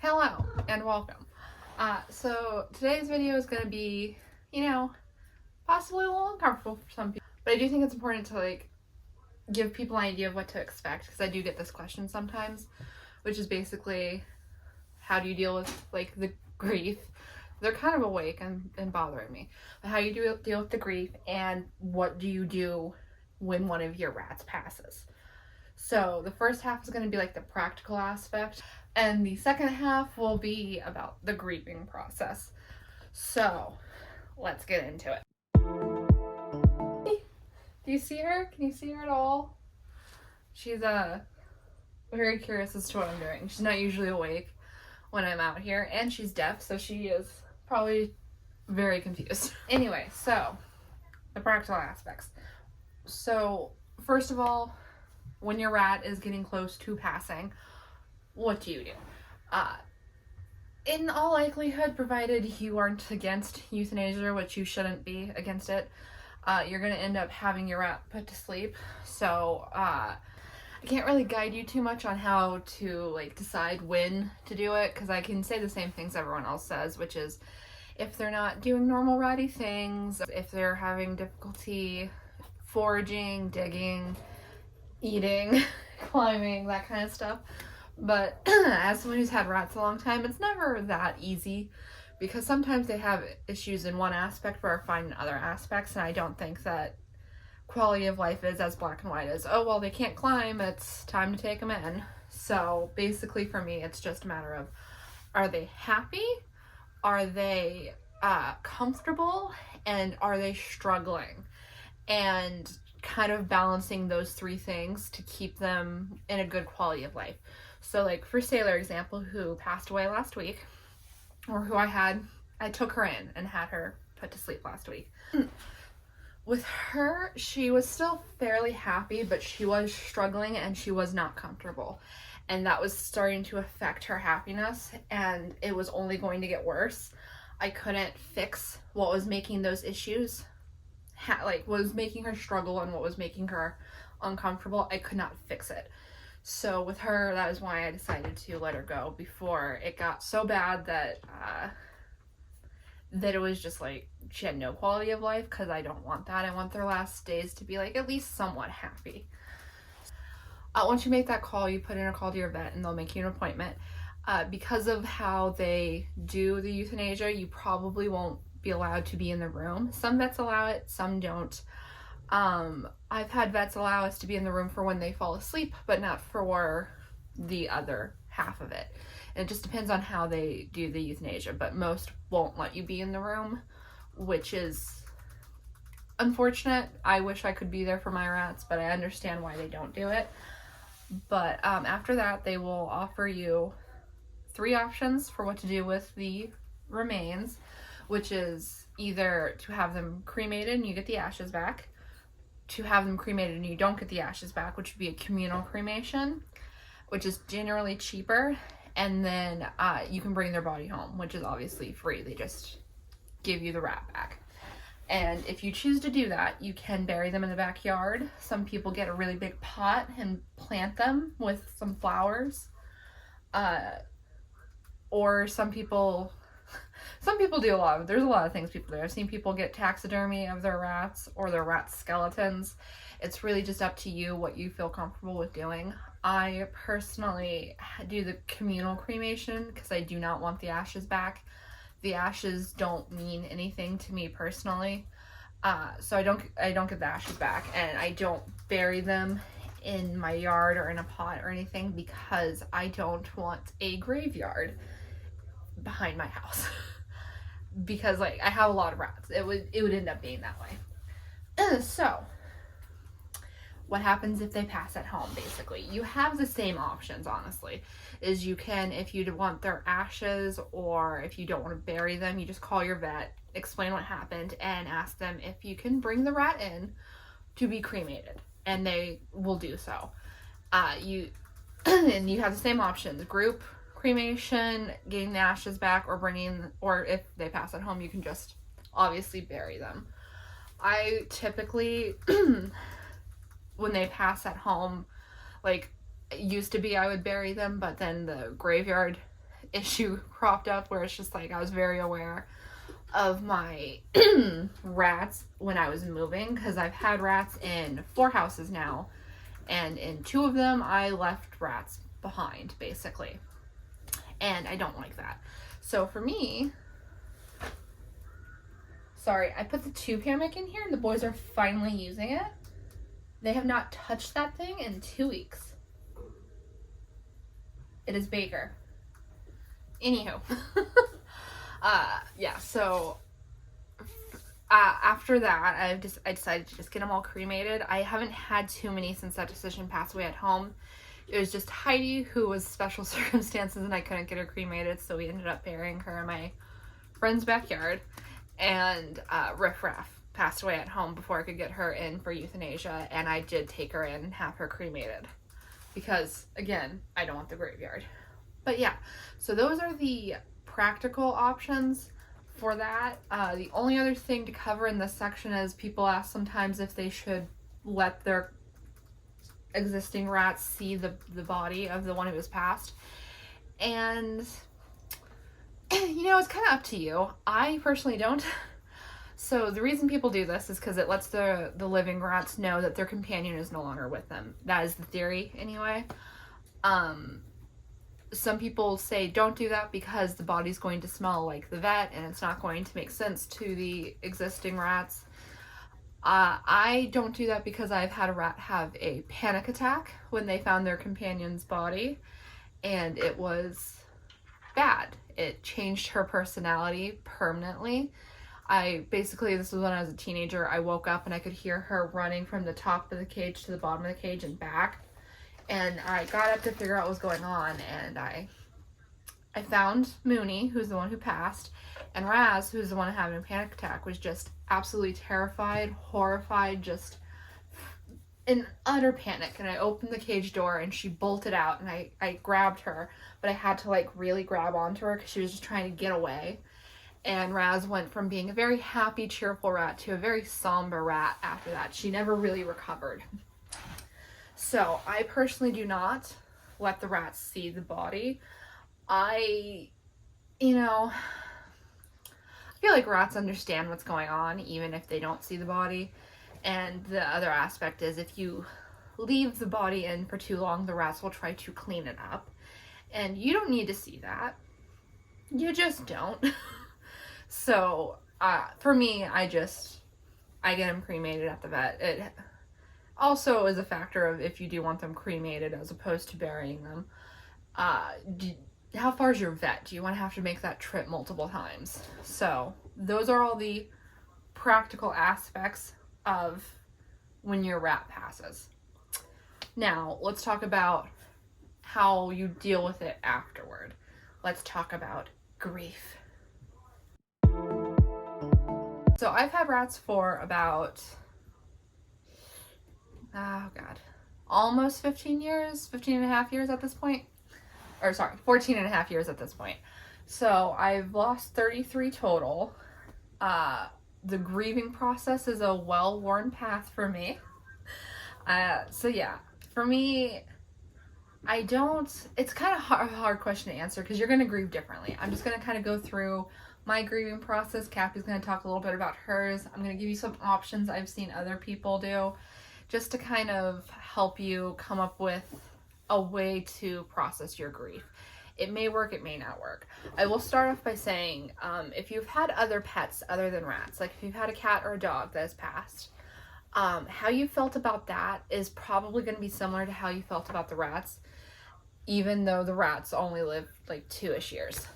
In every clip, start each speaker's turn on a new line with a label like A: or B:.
A: Hello and welcome. So today's video is going to be, possibly a little uncomfortable for some people, but I do think it's important to give people an idea of what to expect, because I do get this question sometimes, which is basically, how do you deal with the grief? They're kind of awake and bothering me. But how you deal with the grief, and what do you do when one of your rats passes? So the first half is going to be the practical aspect, and the second half will be about the grieving process. So let's get into it. Do you see her? Can you see her at all? She's very curious as to what I'm doing. She's not usually awake when I'm out here, and she's deaf, so she is probably very confused. Anyway, so the practical aspects. So first of all, when your rat is getting close to passing, what do you do? In all likelihood, provided you aren't against euthanasia, which you shouldn't be against it, you're going to end up having your rat put to sleep. So I can't really guide you too much on how to decide when to do it, because I can say the same things everyone else says, which is if they're not doing normal ratty things, if they're having difficulty foraging, digging, eating, climbing, that kind of stuff. But as someone who's had rats a long time, it's never that easy, because sometimes they have issues in one aspect but are fine in other aspects, and I don't think that quality of life is as black and white as, oh, well, they can't climb, it's time to take them in. So basically for me, it's just a matter of, are they happy? Are they comfortable? And are they struggling? And kind of balancing those three things to keep them in a good quality of life. So for Sailor example, who passed away last week, or who I took her in and had her put to sleep last week. With her, she was still fairly happy, but she was struggling and she was not comfortable. And that was starting to affect her happiness, and it was only going to get worse. I couldn't fix what was making those issues, what was making her struggle and what was making her uncomfortable. I could not fix it. So with her, that is why I decided to let her go before it got so bad that it was just she had no quality of life, because I don't want that. I want their last days to be at least somewhat happy. Once you make that call, you put in a call to your vet and they'll make you an appointment. Because of how they do the euthanasia, you probably won't be allowed to be in the room. Some vets allow it, some don't. I've had vets allow us to be in the room for when they fall asleep, but not for the other half of it. And it just depends on how they do the euthanasia, but most won't let you be in the room, which is unfortunate. I wish I could be there for my rats, but I understand why they don't do it. But after that, they will offer you 3 options for what to do with the remains, which is either to have them cremated and you get the ashes back, to have them cremated and you don't get the ashes back, which would be a communal cremation, which is generally cheaper, and then you can bring their body home, which is obviously free. They just give you the rat back. And if you choose to do that, you can bury them in the backyard. Some people get a really big pot and plant them with some flowers. Or some people do there's a lot of things people do. I've seen people get taxidermy of their rats or their rat skeletons. It's really just up to you what you feel comfortable with doing. I personally do the communal cremation because I do not want the ashes back. The ashes don't mean anything to me personally. So I don't get the ashes back, and I don't bury them in my yard or in a pot or anything, because I don't want a graveyard behind my house. Because I have a lot of rats. It would end up being that way. So what happens if they pass at home? Basically, you have the same options, honestly. Is you can, if you want their ashes, or if you don't want to bury them, you just call your vet, explain what happened, and ask them if you can bring the rat in to be cremated, and they will do so. And you have the same options: group cremation, getting the ashes back, or if they pass at home, you can just obviously bury them. I typically when they pass at home, it used to be I would bury them, but then the graveyard issue cropped up where it's just like I was very aware of my rats when I was moving, because I've had rats in 4 houses now, and in 2 of them I left rats behind basically, and I don't like that. So for me, sorry, I put the tube hammock in here and the boys are finally using it. They have not touched that thing in 2 weeks. It is Baker. Anywho. Yeah, so after that, I decided to just get them all cremated. I haven't had too many since that decision passed away at home. It was just Heidi, who was special circumstances, and I couldn't get her cremated, so we ended up burying her in my friend's backyard. And Riff Raff passed away at home before I could get her in for euthanasia, and I did take her in and have her cremated. Because, again, I don't want the graveyard. But yeah, so those are the practical options for that. The only other thing to cover in this section is people ask sometimes if they should let their existing rats see the body of the one who was passed. And, you know, it's kind of up to you. I personally don't. So the reason people do this is because it lets the living rats know that their companion is no longer with them. That is the theory, anyway. Some people say don't do that because the body's going to smell like the vet and it's not going to make sense to the existing rats. I don't do that because I've had a rat have a panic attack when they found their companion's body, and it was bad. It changed her personality permanently. This was when I was a teenager. I woke up and I could hear her running from the top of the cage to the bottom of the cage and back. And I got up to figure out what was going on, and I found Mooney, who's the one who passed, and Raz, who's the one having a panic attack, was just absolutely terrified, horrified, just in utter panic. And I opened the cage door and she bolted out, and I grabbed her, but I had to like really grab onto her because she was just trying to get away. And Raz went from being a very happy, cheerful rat to a very somber rat after that. She never really recovered. So I personally do not let the rats see the body. I feel like rats understand what's going on even if they don't see the body. And the other aspect is if you leave the body in for too long, the rats will try to clean it up. And you don't need to see that. You just don't. So for me, I get them cremated at the vet. It also is a factor of if you do want them cremated as opposed to burying them. How far is your vet? Do you want to have to make that trip multiple times? So those are all the practical aspects of when your rat passes. Now, let's talk about how you deal with it afterward. Let's talk about grief. So I've had rats for about, almost 15 years, 15 and a half years at this point. 14 and a half years at this point. So I've lost 33 total. The grieving process is a well-worn path for me. So yeah, for me, it's kind of a hard question to answer because you're going to grieve differently. I'm just going to kind of go through my grieving process. Cappy's going to talk a little bit about hers. I'm going to give you some options I've seen other people do just to kind of help you come up with a way to process your grief. It may work, it may not work. I will start off by saying, if you've had other pets other than rats, like if you've had a cat or a dog that has passed, how you felt about that is probably going to be similar to how you felt about the rats, even though the rats only live like 2-ish years.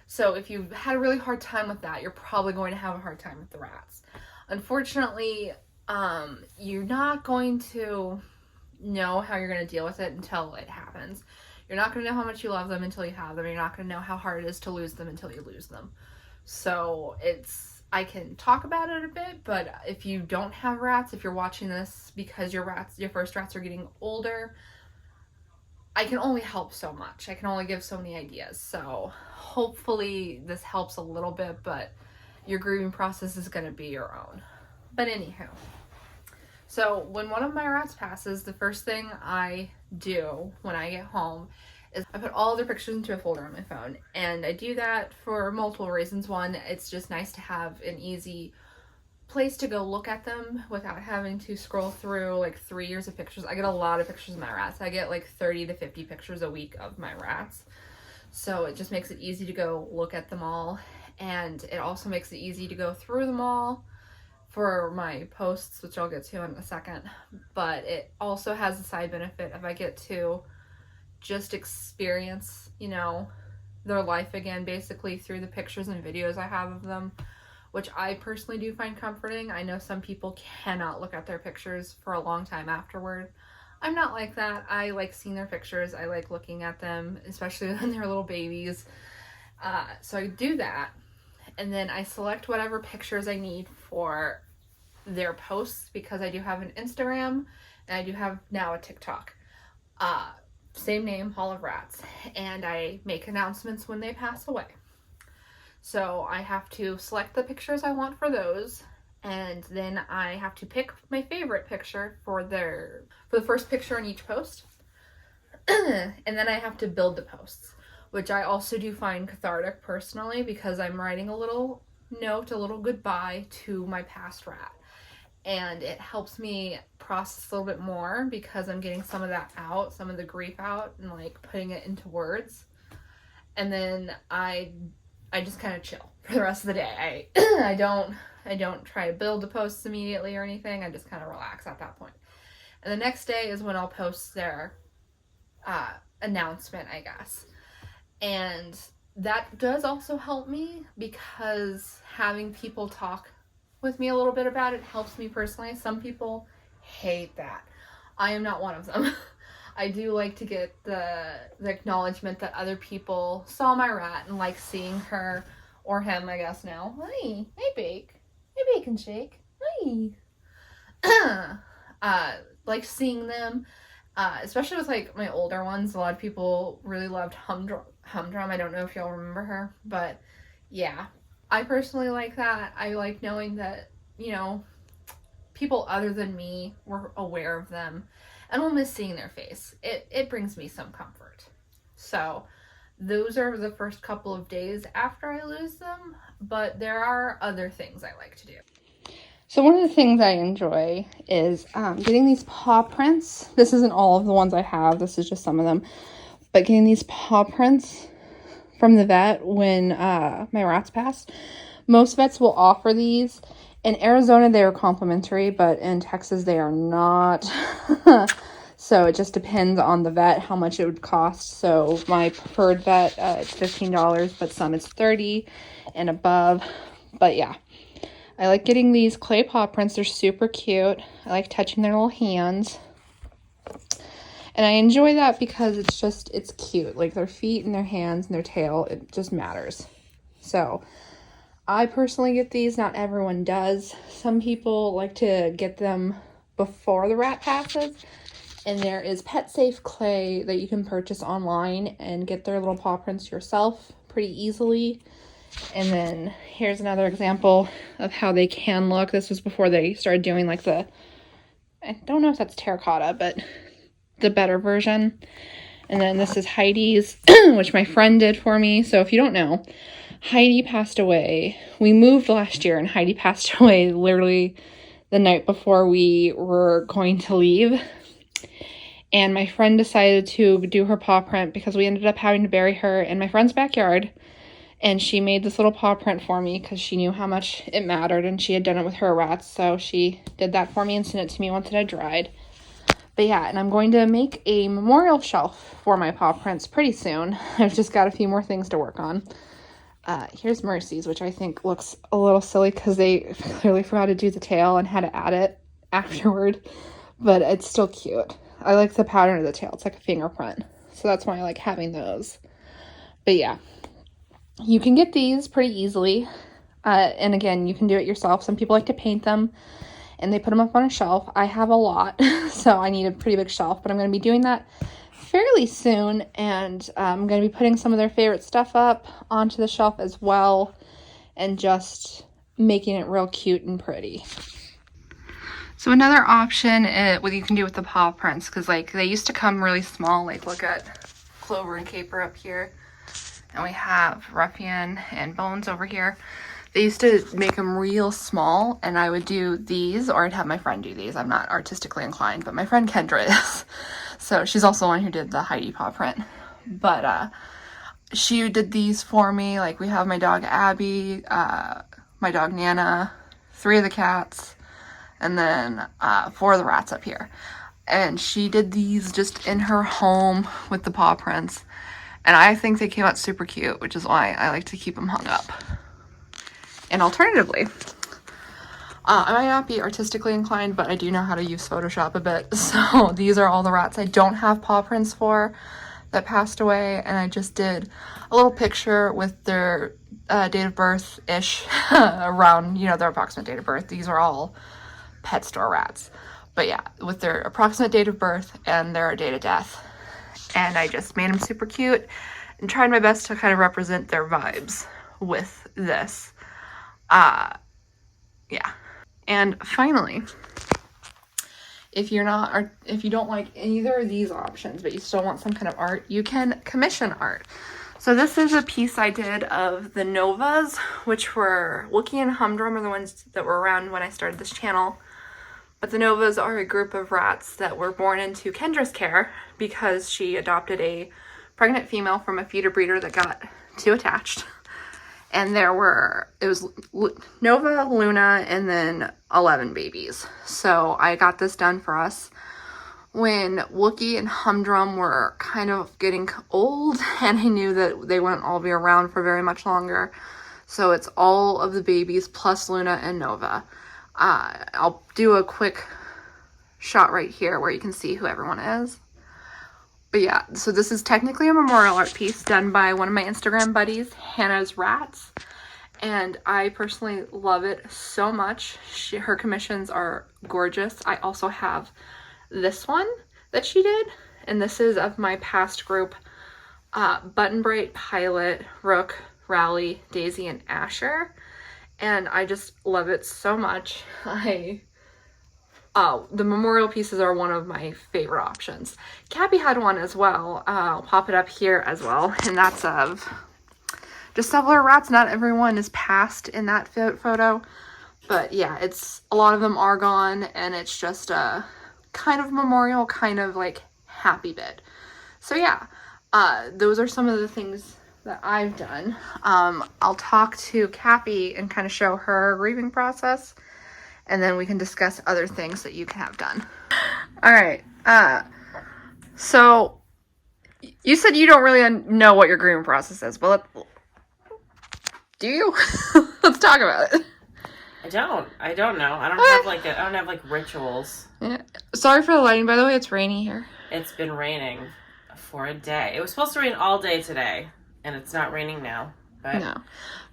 A: So if you had a really hard time with that, you're probably going to have a hard time with the rats. Unfortunately, you're not going to know how you're going to deal with it until it happens. You're not going to know how much you love them until you have them. You're not going to know how hard it is to lose them until you lose them. So I can talk about it a bit, but if you don't have rats, if you're watching this because your first rats are getting older, I can only help so much. I can only give so many ideas. So hopefully this helps a little bit, but your grieving process is going to be your own. But anywho, so when one of my rats passes, the first thing I do when I get home is I put all their pictures into a folder on my phone. And I do that for multiple reasons. One, it's just nice to have an easy place to go look at them without having to scroll through like 3 years of pictures. I get a lot of pictures of my rats. I get like 30 to 50 pictures a week of my rats. So it just makes it easy to go look at them all. And it also makes it easy to go through them all for my posts, which I'll get to in a second. But it also has the side benefit of I get to just experience, you know, their life again, basically through the pictures and videos I have of them, which I personally do find comforting. I know some people cannot look at their pictures for a long time afterward. I'm not like that. I like seeing their pictures. I like looking at them, especially when they're little babies. So I do that. And then I select whatever pictures I need for their posts, because I do have an Instagram and I do have now a TikTok. Same name, Hall of Rats. And I make announcements when they pass away. So I have to select the pictures I want for those, and then I have to pick my favorite picture for the first picture on each post. And then I have to build the posts, which I also do find cathartic personally, because I'm writing a little note, a little goodbye to my past rat. And it helps me process a little bit more, because I'm getting some of that out, some of the grief out, and like putting it into words. And then I just kind of chill for the rest of the day. I don't try to build the posts immediately or anything. I just kind of relax at that point. And the next day is when I'll post their announcement, I guess. And that does also help me, because having people talk with me a little bit about it helps me personally. Some people hate that. I am not one of them. I do like to get the acknowledgement that other people saw my rat and like seeing her, or him, I guess now. Hi, Bake. Hey, Bacon Shake. Hi. Like seeing them, especially with like my older ones. A lot of people really loved Humdrum. I don't know if y'all remember her, but yeah, I personally like that. I like knowing that, you know, people other than me were aware of them. And will miss seeing their face. It brings me some comfort. So those are the first couple of days after I lose them, but there are other things I like to do. So one of the things I enjoy is getting these paw prints. This isn't all of the ones I have. This is just some of them. But getting these paw prints from the vet when my rats passed. Most vets will offer these. In Arizona, they are complimentary, but in Texas, they are not. So it just depends on the vet how much it would cost. So my preferred vet, it's $15, but some it's $30 and above. But yeah, I like getting these clay paw prints. They're super cute. I like touching their little hands. And I enjoy that because it's cute. Like their feet and their hands and their tail, it just matters. So I personally get these. Not everyone does. Some people like to get them before the rat passes. And there is Pet Safe clay that you can purchase online and get their little paw prints yourself pretty easily. And then here's another example of how they can look. This was before they started doing like I don't know if that's terracotta, but the better version. And then this is Heidi's, which my friend did for me. So if you don't know, Heidi passed away. We moved last year and Heidi passed away literally the night before we were going to leave. And my friend decided to do her paw print because we ended up having to bury her in my friend's backyard. And she made this little paw print for me because she knew how much it mattered and she had done it with her rats. So she did that for me and sent it to me once it had dried. But yeah, and I'm going to make a memorial shelf for my paw prints pretty soon. I've just got a few more things to work on. Here's Mercy's, which I think looks a little silly because they clearly forgot to do the tail and had to add it afterward. But it's still cute. I like the pattern of the tail. It's like a fingerprint. So that's why I like having those. But yeah, you can get these pretty easily. And again, you can do it yourself. Some people like to paint them and they put them up on a shelf. I have a lot, so I need a pretty big shelf, but I'm going to be doing that fairly soon, and I'm going to be putting some of their favorite stuff up onto the shelf as well, and just making it real cute and pretty. So another option what you can do with the paw prints, because like they used to come really small, like look at Clover and Caper up here. And we have Ruffian and Bones over here. They used to make them real small, and I would do these, or I'd have my friend do these. I'm not artistically inclined, but my friend Kendra is. So she's also the one who did the Heidi paw print. But she did these for me. Like, we have my dog Abby, my dog Nana, 3 of the cats, and then 4 of the rats up here. And she did these just in her home with the paw prints. And I think they came out super cute, which is why I like to keep them hung up. And alternatively, I might not be artistically inclined, but I do know how to use Photoshop a bit. So these are all the rats I don't have paw prints for that passed away. And I just did a little picture with their date of birth-ish around, their approximate date of birth. These are all pet store rats. But yeah, with their approximate date of birth and their date of death. And I just made them super cute and tried my best to kind of represent their vibes with this. Yeah. And finally, if you don't like either of these options, but you still want some kind of art, you can commission art. So this is a piece I did of the Novas, which were Wookie and Humdrum are the ones that were around when I started this channel. But the Novas are a group of rats that were born into Kendra's care because she adopted a pregnant female from a feeder breeder that got too attached. And it was Nova, Luna, and then 11 babies. So I got this done for us when Wookie and Humdrum were kind of getting old, and I knew that they wouldn't all be around for very much longer. So it's all of the babies plus Luna and Nova. I'll do a quick shot right here where you can see who everyone is. But yeah, so this is technically a memorial art piece done by one of my Instagram buddies, Hannah's Rats. And I personally love it so much. Her commissions are gorgeous. I also have this one that she did. And this is of my past group, Button Bright, Pilot, Rook, Rally, Daisy, and Asher. And I just love it so much. The memorial pieces are one of my favorite options. Cappy had one as well. I'll pop it up here as well. And that's of just several rats. Not everyone is passed in that photo. But yeah, a lot of them are gone. And it's just a kind of memorial, kind of like happy bit. So yeah, those are some of the things that I've done. I'll talk to Cappy and kind of show her grieving process, and then we can discuss other things that you can have done. All right. So you said you don't really know what your grieving process is. Well, do you? Let's talk about it.
B: I don't know. I don't have like rituals.
A: Yeah. Sorry for the lighting, by the way. It's rainy here.
B: It's been raining for a day. It was supposed to rain all day today. And it's not raining now.
A: No.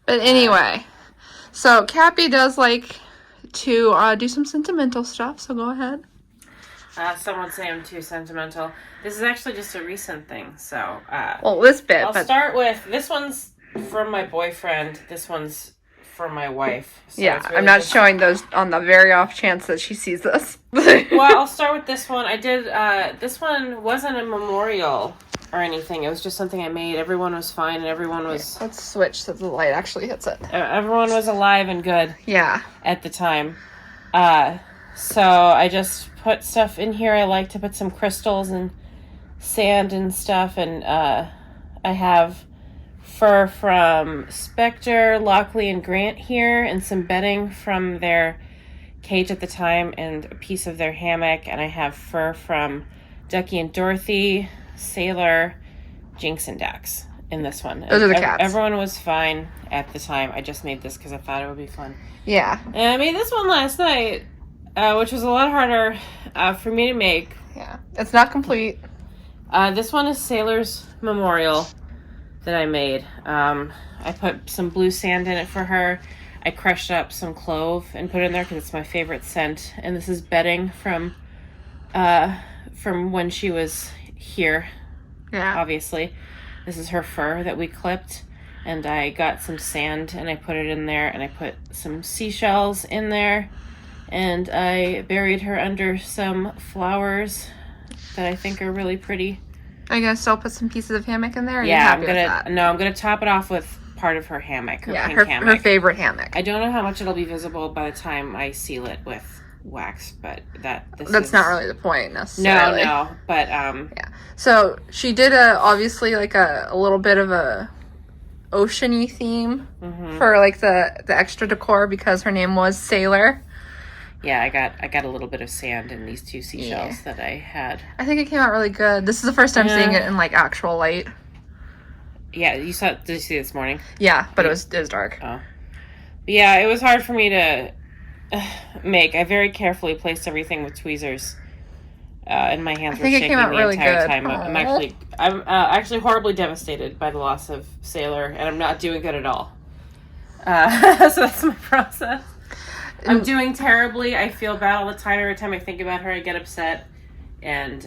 A: But anyway, so Cappy does like to do some sentimental stuff, so go ahead.
B: Some would say I'm too sentimental. This is actually just a recent thing, so...
A: well, this bit,
B: I'll start with... This one's from my boyfriend. This one's from my wife. So
A: yeah,
B: really
A: I'm not showing those on the very off chance that she sees this.
B: Well, I'll start with this one. I did... this one wasn't a memorial or anything. It was just something I made. Everyone was fine and everyone was...
A: Let's switch so the light actually hits it.
B: Everyone was alive and good.
A: Yeah.
B: At the time. So I just put stuff in here. I like to put some crystals and sand and stuff. And I have fur from Spectre, Lockley, and Grant here. And some bedding from their cage at the time. And a piece of their hammock. And I have fur from Ducky and Dorothy, Sailor, Jinx, and Dax in this one.
A: Those are the cats.
B: Everyone was fine at the time. I just made this because I thought it would be fun.
A: Yeah.
B: And I made this one last night, which was a lot harder for me to make.
A: Yeah. It's not complete.
B: This one is Sailor's Memorial that I made. I put some blue sand in it for her. I crushed up some clove and put it in there because it's my favorite scent. And this is bedding from when she was here.
A: Yeah.
B: Obviously. This is her fur that we clipped. And I got some sand and I put it in there. And I put some seashells in there. And I buried her under some flowers that I think are really pretty.
A: Are you gonna still put some pieces of hammock in there? Or are you
B: Yeah,
A: happy
B: I'm
A: with
B: gonna
A: that?
B: no, I'm gonna top it off with part of her hammock, her
A: Yeah,
B: pink
A: her
B: hammock.
A: favorite hammock.
B: I don't know how much it'll be visible by the time I seal it with wax, but
A: that's not really the point necessarily.
B: No, but
A: yeah. So she did obviously like a little bit of a oceany theme for like the extra decor because her name was Sailor.
B: Yeah, I got a little bit of sand in these two seashells that I had.
A: I think it came out really good. This is the first time seeing it in like actual light.
B: Yeah, did you see it this morning?
A: Yeah, but it was dark.
B: Oh. Yeah, it was hard for me to make. I very carefully placed everything with tweezers. And my hands were shaking the entire time. I'm actually horribly devastated by the loss of Sailor, and I'm not doing good at all. So that's my process. I'm doing terribly. I feel bad all the time. Every time I think about her, I get upset. And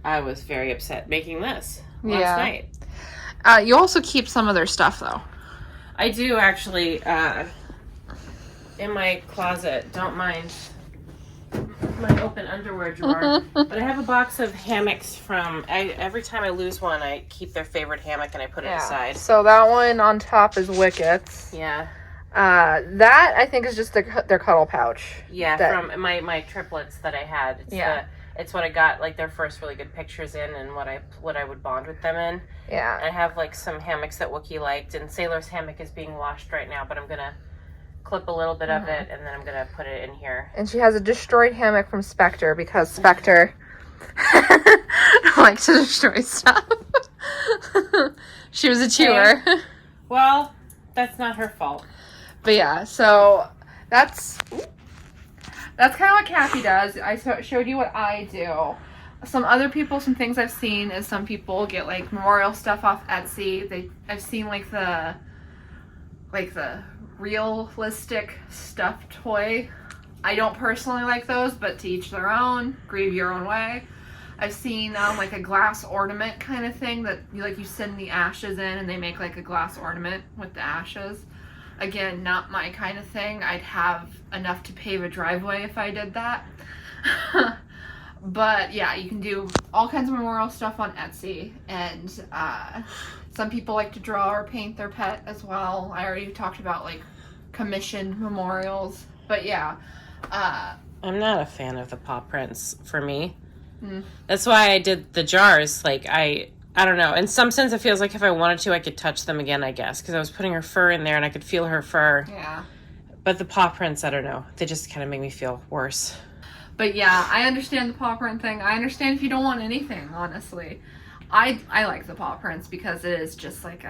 B: I was very upset making this last night.
A: You also keep some of their stuff, though.
B: I do, actually. In my closet. Don't mind my open underwear drawer. But I have a box of hammocks from... every time I lose one, I keep their favorite hammock and I put it aside.
A: So that one on top is Wicket's.
B: Yeah.
A: That, I think, is just their cuddle pouch.
B: Yeah, from my triplets that I had. It's what I got, like, their first really good pictures in and what I would bond with them in.
A: Yeah.
B: I have, like, some hammocks that Wookie liked, and Sailor's hammock is being washed right now, but I'm going to clip a little bit of it, and then I'm going to put it in here.
A: And she has a destroyed hammock from Spectre, because Spectre likes to destroy stuff. She was a chewer.
B: Okay. Well, that's not her fault.
A: But yeah, so that's kind of what Kathy does. I showed you what I do. Some other people, some things I've seen is some people get like memorial stuff off Etsy. I've seen like the realistic stuffed toy. I don't personally like those, but to each their own. Grieve your own way. I've seen like a glass ornament kind of thing that you send the ashes in and they make like a glass ornament with the ashes. Again, not my kind of thing. I'd have enough to pave a driveway if I did that. But yeah, you can do all kinds of memorial stuff on Etsy. And some people like to draw or paint their pet as well. I already talked about like commissioned memorials. But yeah.
B: I'm not a fan of the paw prints for me. That's why I did the jars. Like, I don't know. In some sense, it feels like if I wanted to, I could touch them again, I guess. Because I was putting her fur in there and I could feel her fur.
A: Yeah.
B: But the paw prints, I don't know. They just kind of make me feel worse.
A: But yeah, I understand the paw print thing. I understand if you don't want anything, honestly. I like the paw prints because it is just like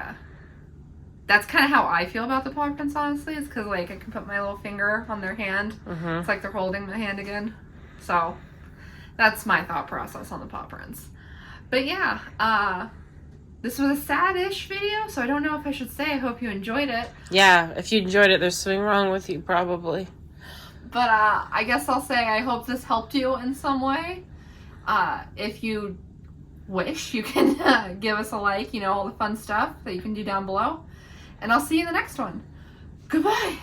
A: that's kind of how I feel about the paw prints, honestly. It's because like I can put my little finger on their hand. It's like they're holding my hand again. So that's my thought process on the paw prints. But yeah, this was a sad-ish video, so I don't know if I should say I hope you enjoyed it.
B: Yeah, if you enjoyed it, there's something wrong with you, probably.
A: But I guess I'll say I hope this helped you in some way. If you wish, you can give us a like, all the fun stuff that you can do down below. And I'll see you in the next one. Goodbye.